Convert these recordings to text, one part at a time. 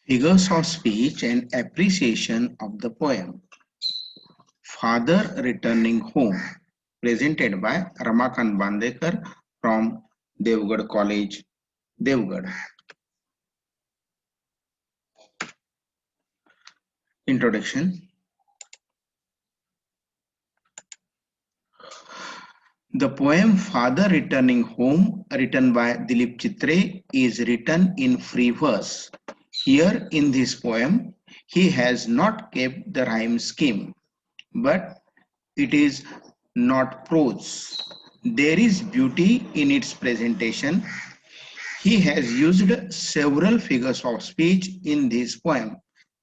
Figures of speech and appreciation of the poem. Father Returning Home, presented by Ramakant Bandekar from Devgad College, Devgad. Introduction. The poem Father Returning Home, written by Dilip Chitre, is written in free verse. Here in this poem, he has not kept the rhyme scheme, but it is not prose. There is beauty in its presentation. He has used several figures of speech in this poem.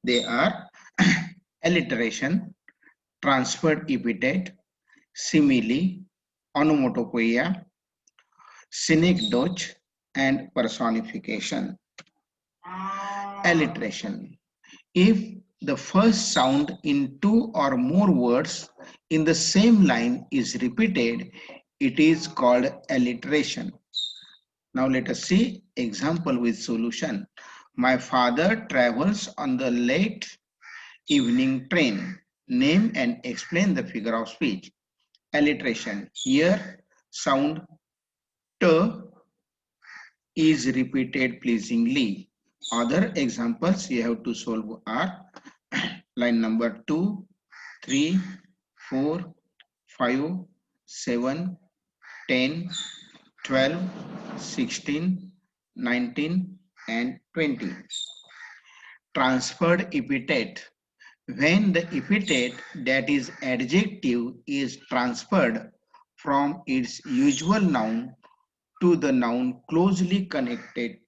They are alliteration, transferred epithet, simile, onomatopoeia, synecdoche, and personification. Alliteration. If the first sound in two or more words in the same line is repeated, it is called alliteration. Now let us see example with solution. My father travels on the late evening train. Name and explain the figure of speech. Alliteration. Here sound t is repeated pleasingly. Other examples you have to solve are line number 2, 3, 4, 5, 7, 10, 12, 16, 19, and 20. Transferred epithet. When the epithet, that is adjective, is transferred from its usual noun to the noun closely connected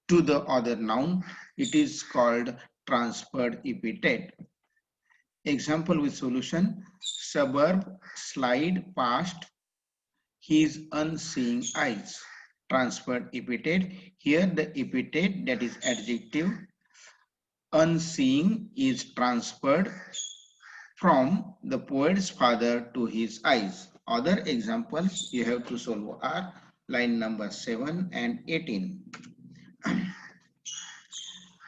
to the other noun, it is called transferred epithet. Example with solution. Suburb slide past his unseeing eyes. Transferred epithet. Here the epithet, that is adjective, unseeing, is transferred from the poet's father to his eyes. Other examples you have to solve are line number 7 and 18.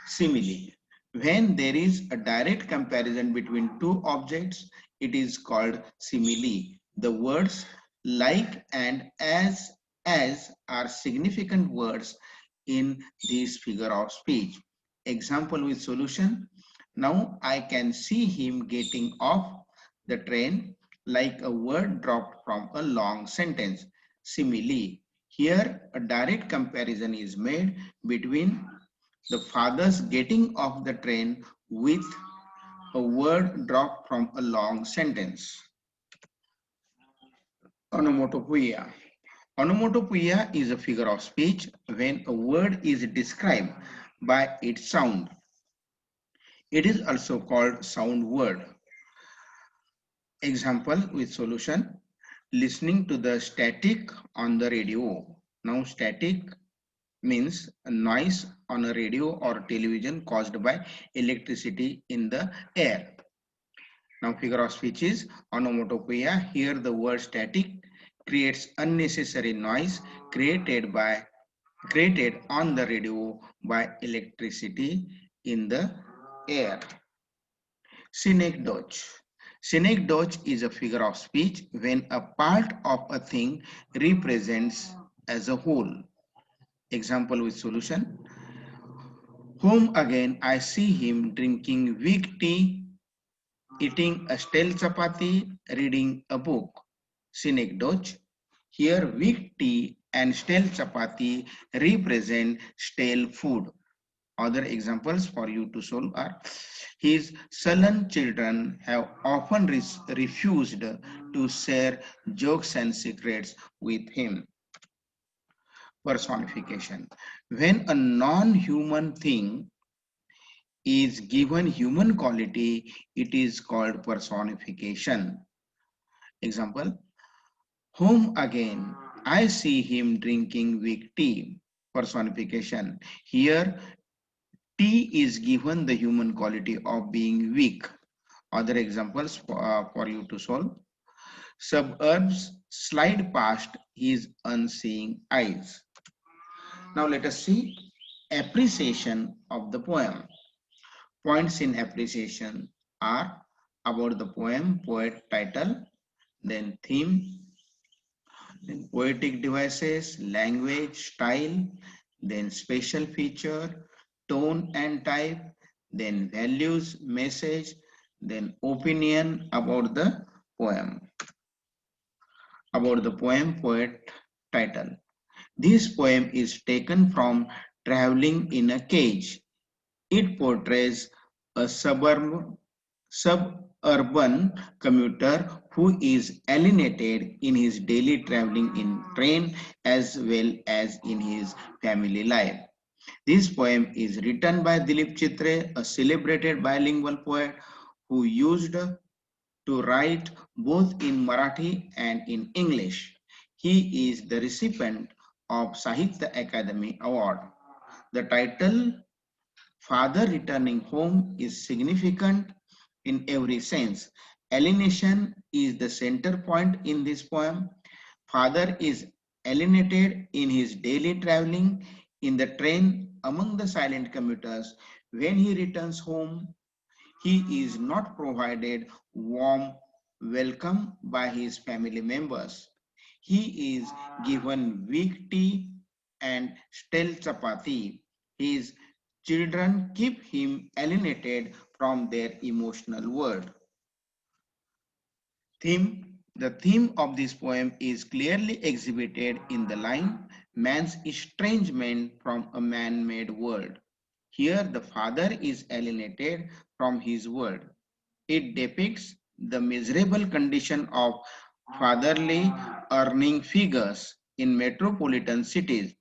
Simile. When there is a direct comparison between two objects, it is called simile. The words like and as are significant words in this figure of speech. Example with solution. Now I can see him getting off the train like a word dropped from a long sentence. Simile. Here a direct comparison is made between the father's getting off the train with a word dropped from a long sentence. Onomatopoeia. Onomatopoeia is a figure of speech when a word is described by its sound. It is also called sound word. Example with solution. Listening to the static on the radio. Now static means a noise on a radio or television caused by electricity in the air. Now figure of speech is onomatopoeia. Here the word static creates unnecessary noise created on the radio by electricity in the air. Synecdoche. Synecdoche is a figure of speech when a part of a thing represents as a whole. Example with solution. Home again, I see him drinking weak tea, eating a stale chapati, reading a book. Synecdoche. Here, weak tea and stale chapati represent stale food. Other examples for you to solve are his sullen children have often refused to share jokes and secrets with him. Personification. When a non-human thing is given human quality, it is called personification. Example, home again, I see him drinking weak tea. Personification. Here, tea is given the human quality of being weak. Other examples for you to solve. Suburbs slide past his unseeing eyes. Now let us see appreciation of the poem. Points in appreciation are about the poem, poet title, then theme, then poetic devices, language, style, then special feature, tone and type, then values, message, then opinion about the poem, poet title. This poem is taken from Traveling in a Cage. It portrays a suburban commuter who is alienated in his daily traveling in train as well as in his family life. This poem is written by Dilip Chitre, a celebrated bilingual poet who used to write both in Marathi and in English. He is the recipient of Sahitya Akademi Award. The title Father returning home is significant in every sense. Alienation is the center point in this poem. Father is alienated in his daily traveling in the train among the silent commuters. When he returns home, he is not provided warm welcome by his family members. He is given weak tea and stale chapati. His children keep him alienated from their emotional world. The theme of this poem is clearly exhibited in the line, man's estrangement from a man-made world. Here the father is alienated from his world. It depicts the miserable condition of fatherly earning figures in metropolitan cities.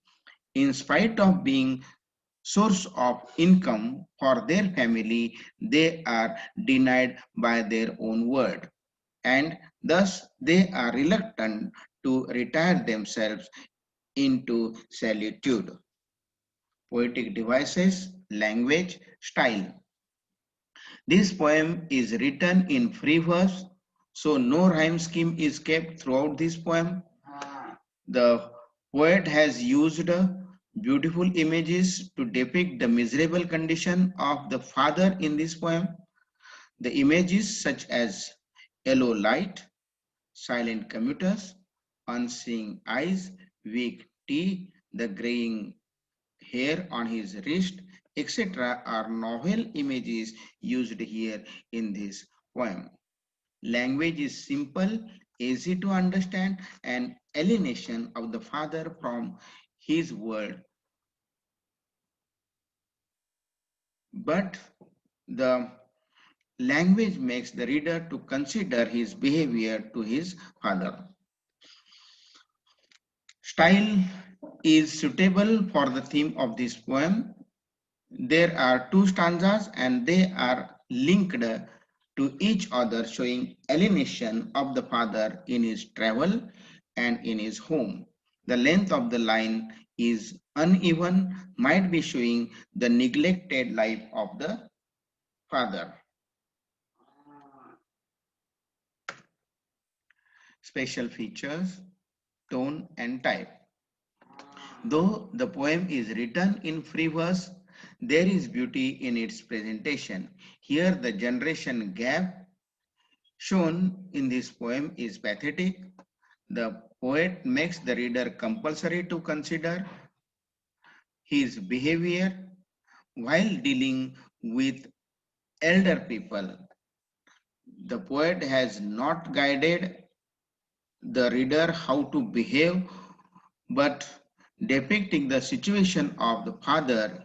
In spite of being source of income for their family, they are denied by their own word, and thus they are reluctant to retire themselves into solitude. Poetic devices, language, style. This poem is written in free verse, so no rhyme scheme is kept throughout this poem. The poet has used beautiful images to depict the miserable condition of the father in this poem. The images such as yellow light, silent commuters, unseeing eyes, weak tea, the graying hair on his wrist, etc. are novel images used here in this poem. Language is simple, easy to understand, and alienation of the father from his world. But the language makes the reader to consider his behavior to his father. Style is suitable for the theme of this poem. There are two stanzas and they are linked to each other, showing alienation of the father in his travel and in his home. The length of the line is uneven, might be showing the neglected life of the father. Special features, tone and type. Though the poem is written in free verse, there is beauty in its presentation. Here the generation gap shown in this poem is pathetic. The poet makes the reader compulsory to consider his behavior while dealing with elder people. The poet has not guided the reader how to behave, but depicting the situation of the father,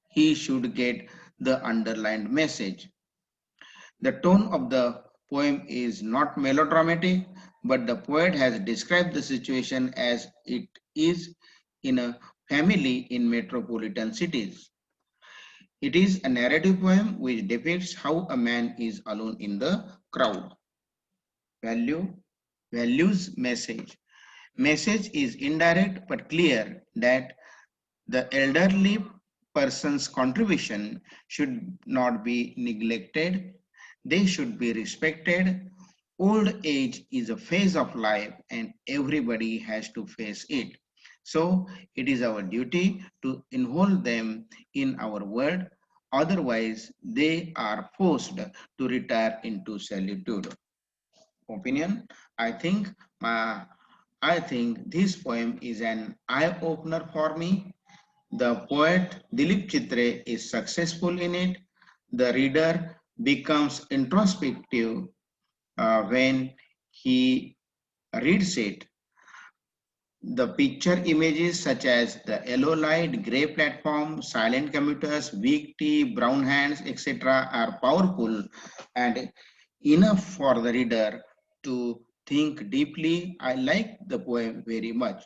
he should get the underlined message. The tone of the poem is not melodramatic, but the poet has described the situation as it is in a family in metropolitan cities. It is a narrative poem which depicts how a man is alone in the crowd. Value, values, message. Message is indirect but clear that the elderly person's contribution should not be neglected. They should be respected. Old age is a phase of life and everybody has to face it. So it is our duty to involve them in our world, otherwise they are forced to retire into solitude. Opinion. I think I think this poem is an eye-opener for me. The poet Dilip Chitre is successful in it. The reader becomes introspective when he reads it. The picture images such as the yellow light, grey platform, silent commuters, weak tea, brown hands, etc. are powerful and enough for the reader to think deeply. I like the poem very much.